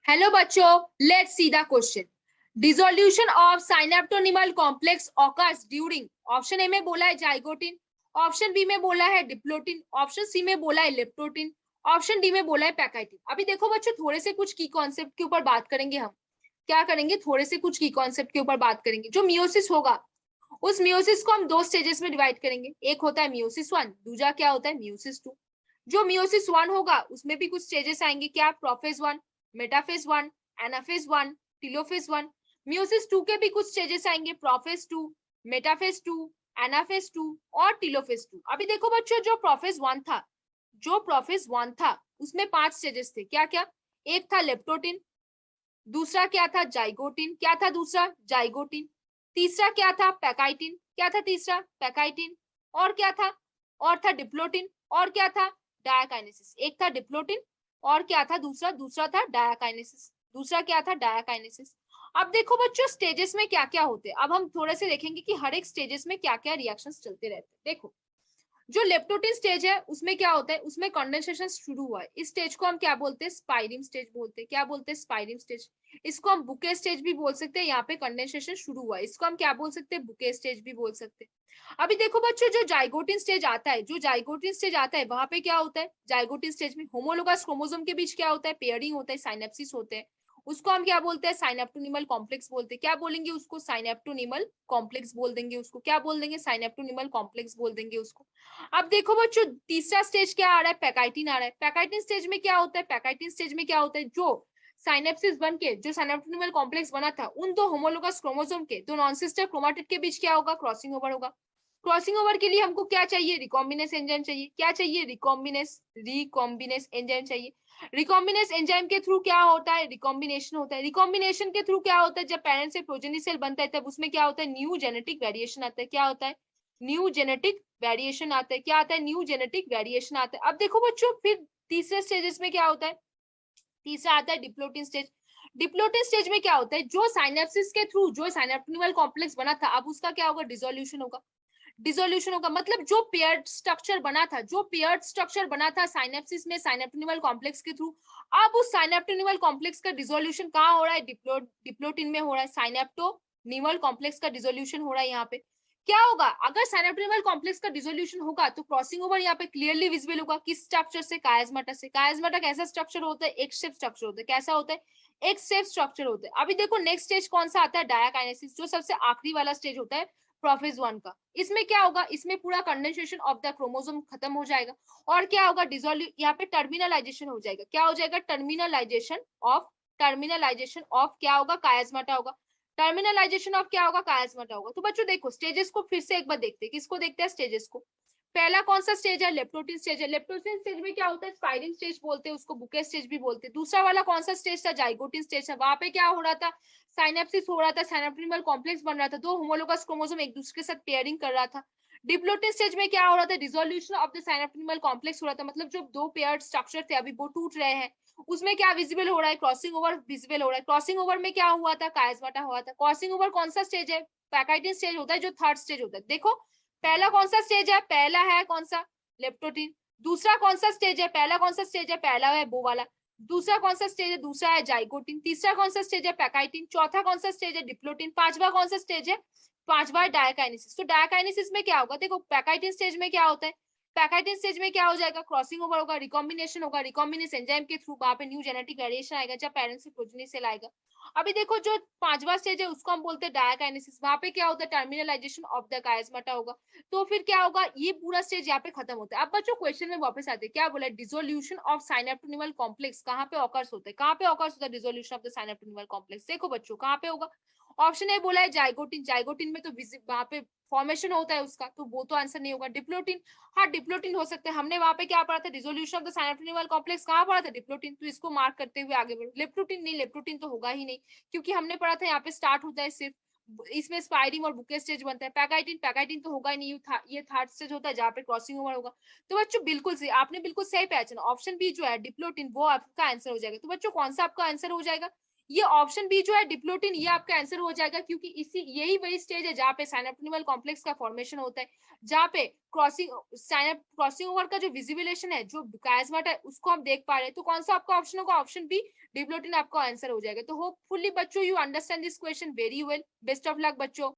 Hello बच्चों, let's see the question. Dissolution of synaptonemal complex occurs during, option A में बोला है zygotene, option B में बोला है डिप्लोटिन, ऑप्शन सी में बोला है लेप्टोटिन, ऑप्शन डी में बोला है पैकाइटिन। अभी देखो बच्चों, थोड़े से कुछ की कॉन्सेप्ट के ऊपर बात करेंगे हम। क्या करेंगे? थोड़े से कुछ की कॉन्सेप्ट के ऊपर बात करेंगे। जो मियोसिस होगा, उस मियोसिस को हम दो स्टेजेस में डिवाइड करेंगे। एक होता है मियोसिस वन, दूसरा क्या होता है मियोसिस टू। जो मियोसिस वन होगा उसमें भी कुछ स्टेजेस आएंगे। क्या? Prophase one, metaphase one, anaphase one, telophase one. Meiosis two के भी कुछ स्टेजेस आएंगे। Prophase two, metaphase two, anaphase two और टीलोफेज टू। अभी देखो बच्चों, जो प्रोफेज वन था उसमें 5 स्टेजेस थे। क्या क्या? एक था लेप्टोटिन, दूसरा क्या था? जाइगोटिन। क्या था दूसरा? जाइगोटिन। तीसरा क्या था? पैकाइटिन। क्या था तीसरा? पैकाइटिन। और क्या था? और था डिप्लोटिन। और क्या था? डायाकाइनेसिस। एक था डिप्लोटिन और क्या था दूसरा? दूसरा था डायाकाइनेसिस। दूसरा क्या था? डायाकाइनेसिस। अब देखो बच्चों, स्टेजेस में क्या क्या होते हैं। अब हम थोड़े से देखेंगे कि हर एक स्टेजेस में क्या क्या रिएक्शंस चलते रहते हैं। देखो, जो लेप्टोटिन स्टेज है उसमें क्या होता है? उसमें कंडेंसेशन शुरू हुआ है। इस स्टेज को हम क्या बोलते हैं? स्पाइरिंग स्टेज बोलते हैं। क्या बोलते हैं? स्पाइरिंग स्टेज। इसको हम बुके स्टेज भी बोल सकते हैं। यहाँ पे कंडेंसेशन शुरू हुआ है, इसको हम क्या बोल सकते हैं? बुके स्टेज भी बोल सकते हैं। अभी देखो बच्चों, जो जाइगोटिन स्टेज आता है, वहां पे क्या होता है? जाइगोटिन स्टेज में होमोलोगस क्रोमोसोम के बीच क्या होता है? पेयरिंग होता है, साइनेप्सिस होते हैं। उसको हम क्या बोलते हैं? साइनेप्टोनिमल कॉम्प्लेक्स बोलते हैं। क्या बोलेंगे उसको? साइनेप्टोनिमल कॉम्प्लेक्स बोल देंगे उसको। क्या बोल देंगे? साइनेप्टोनिमल कॉम्प्लेक्स बोल देंगे उसको। अब देखो बच्चों, तीसरा स्टेज क्या आ रहा है? पैकाइटिन आ रहा है। पैकाइटिन स्टेज में क्या होता है? जो साइनेप्सिस बन के जो साइनेप्टोनिमल कॉम्प्लेक्स बना था, उन दो होमोलोगस क्रोमोसोम के दो नॉन सिस्टर क्रोमाटिड के बीच क्या होगा? क्रॉसिंग ओवर होगा। क्रॉसिंग ओवर के लिए हमको क्या चाहिए? रिकॉम्बिनेस एंजाइम चाहिए। क्या चाहिए? रिकॉम्बिनेस एंजाइम चाहिए। रिकॉम्बिनेस एंजाइम के थ्रू क्या होता है? रिकॉम्बिनेशन होता है। रिकॉम्बिनेशन के थ्रू क्या होता है? जब पेरेंट से प्रोजेनी सेल बनता है तब उसमें क्या होता है? न्यू जेनेटिक वेरिएशन आता है। क्या होता है? न्यू जेनेटिक वेरिएशन आता है। क्या आता है? न्यू जेनेटिक वेरिएशन आता है। अब देखो बच्चों, फिर तीसरे स्टेजेस में क्या होता है? तीसरा आता है डिप्लोटिन स्टेज। डिप्लोटिन स्टेज में क्या होता है? जो साइनेप्सिस के थ्रू जो साइनेप्टोनिमल कॉम्प्लेक्स बना था, अब उसका क्या होगा? डिसोल्यूशन होगा। डिसोल्यूशन होगा मतलब जो पेयर्ड स्ट्रक्चर बना था, साइनेप्सिस में साइनेप्टोनिमल कॉम्प्लेक्स के थ्रू, अब उस साइनेप्टोनिमल कॉम्प्लेक्स का डिसोल्यूशन कहाँ हो रहा है? डिप्लोटिन में हो रहा है। साइनेप्टोनिमल कॉम्प्लेक्स का डिसोल्यूशन हो रहा है यहाँ पे। क्या होगा? अगर साइनेप्टोनिमल कॉम्प्लेक्स का डिसोल्यूशन होगा तो क्रॉसिंग ओवर यहाँ पे क्लियरली विजिबल होगा। किस स्ट्रक्चर से? कायस्माटा से। कायस्माटा कैसा स्ट्रक्चर होता है? एक शेप स्ट्रक्चर होता है। कैसा होता है? एक शेप स्ट्रक्चर होता है। अभी देखो नेक्स्ट स्टेज कौन सा आता है? डायाकाइनेसिस, जो सबसे आखिरी वाला स्टेज होता है प्रोफेज वन का। इसमें क्या होगा? इसमें पूरा कंडेंसेशन ऑफ द क्रोमोसोम खत्म हो जाएगा और क्या होगा? डिसोल्यू यहाँ पे टर्मिनलाइजेशन हो जाएगा। क्या हो जाएगा? टर्मिनलाइजेशन ऑफ क्या होगा? कायस्माटा होगा। टर्मिनलाइजेशन ऑफ क्या होगा? कायस्माटा होगा। तो बच्चों देखो, स्टेजेस को फिर से एक बार देखते हैं। किसको देखते हैं? स्टेजेस को। पहला कौन सा स्टेज है? लेप्टोटिन स्टेज है। लेप्टोटिन स्टेज में क्या होता है? स्पाइरिंग स्टेज बोलते हैं उसको, बुके स्टेज भी बोलते हैं। दूसरा वाला कौन सा स्टेज था? जाइगोटिन स्टेज है। वहां पे क्या हो रहा था? साइनेप्सिस हो रहा था, साइनेप्टोनिमल कॉम्प्लेक्स बन रहा था, दो होमोलोगस क्रोमोसोम एक दूसरे के साथ पेयरिंग कर रहा था। डिप्लोटिन स्टेज में क्या हो रहा था? डिसोल्यूशन ऑफ द साइनेप्टोनिमल कॉम्प्लेक्स हो रहा था, मतलब जो दो पेयर्ड स्ट्रक्चर थे अभी वो टूट रहे हैं। उसमें क्या विजिबल हो रहा है? क्रॉसिंग ओवर विजिबल हो रहा है। क्रॉसिंग ओवर में क्या हुआ था? कायस्माटा हुआ था। क्रॉसिंग ओवर कौन सा स्टेज है? पैकाइटिन स्टेज होता है, जो थर्ड स्टेज होता है। देखो, पहला कौन सा स्टेज है? पहला है कौन सा? लेप्टोटिन। दूसरा कौन सा स्टेज है? पहला कौन सा स्टेज है? पहला है वो वाला। दूसरा कौन सा स्टेज है? दूसरा है जाइगोटिन। तीसरा कौन सा स्टेज है? पैकाइटिन। चौथा कौन सा स्टेज है? डिप्लोटिन। पांचवा कौन सा स्टेज है? पांचवा है डायकाइनेसिस। तो डायकाइनेसिस में क्या होगा? देखो, पैकाइटिन स्टेज में क्या होता है? पैकाइटिन स्टेज में क्या हो जाएगा? क्रॉसिंग ओवर होगा, रिकॉम्बिनेशन होगा। रिकॉम्बिनेस एंजाइम के थ्रू वहां पे न्यू जेनेटिक वेरिएशन आएगा जब पेरेंट्स से प्रोजेनी सेल आएगा। अभी देखो, जो पांचवा स्टेज है उसको हम बोलते हैं डायकाइनेसिस। वहां पे क्या होता है? टर्मिनलाइजेशन ऑफ द कायस्माटा होगा। तो फिर क्या होगा? ये पूरा स्टेज यहाँ पे खत्म होता है। अब बच्चों क्वेश्चन में वापस आते हैं। क्या बोला? डिसोल्यूशन ऑफ साइनेप्टोनिमल कॉम्प्लेक्स कहाँ पे ऑकर्स होता है? कहाँ पे ऑकर्स होता है डिसोल्यूशन ऑफ द साइनेप्टोनिमल कॉम्प्लेक्स? देखो बच्चों, कहाँ पे होगा? ऑप्शन ए बोला है जाइगोटिन। जाइगोटिन में तो वहां पे फॉर्मेशन होता है उसका, तो वो तो आंसर नहीं होगा। डिप्लोटिन, हाँ डिप्लोटिन हो सकता है। हमने वहां पे क्या पढ़ा था? डिसोल्यूशन ऑफ द साइनेप्टोनिमल कॉम्प्लेक्स कहाँ पढ़ा था? डिप्लोटिन। तो इसको मार्क करते हुए आगे बढ़ो। लेप्टोटिन नहीं, लेप्टोटिन तो होगा ही नहीं, क्योंकि हमने पढ़ा था यहाँ पे स्टार्ट होता है सिर्फ, इसमें स्पाइरिंग और बुके स्टेज बनता है। पैकाइटिन, पैकाइटिन तो होगा ही नहीं, ये थर्ड स्टेज होता है जहाँ पे क्रॉसिंग ओवर होगा। तो बच्चों बिल्कुल सही, आपने बिल्कुल सही पहचाना। ऑप्शन बी जो है डिप्लोटिन, वो आपका आंसर हो जाएगा। तो बच्चों कौन सा आपका आंसर हो जाएगा? ये ऑप्शन बी जो है डिप्लोटिन, ये आपका आंसर हो जाएगा, क्योंकि इसी यही वही स्टेज है जहाँ पे साइनेप्टोनिमल कॉम्प्लेक्स का फॉर्मेशन होता है, जहाँ पे क्रॉसिंग ओवर का जो विजिबिलेशन है, जो कायस्माटा है, उसको हम देख पा रहे हैं। तो कौन सा आपका ऑप्शन होगा? ऑप्शन बी डिप्लोटिन आपका आंसर हो जाएगा। तो होपफुली बच्चों you understand this question very well. Best of luck बच्चों।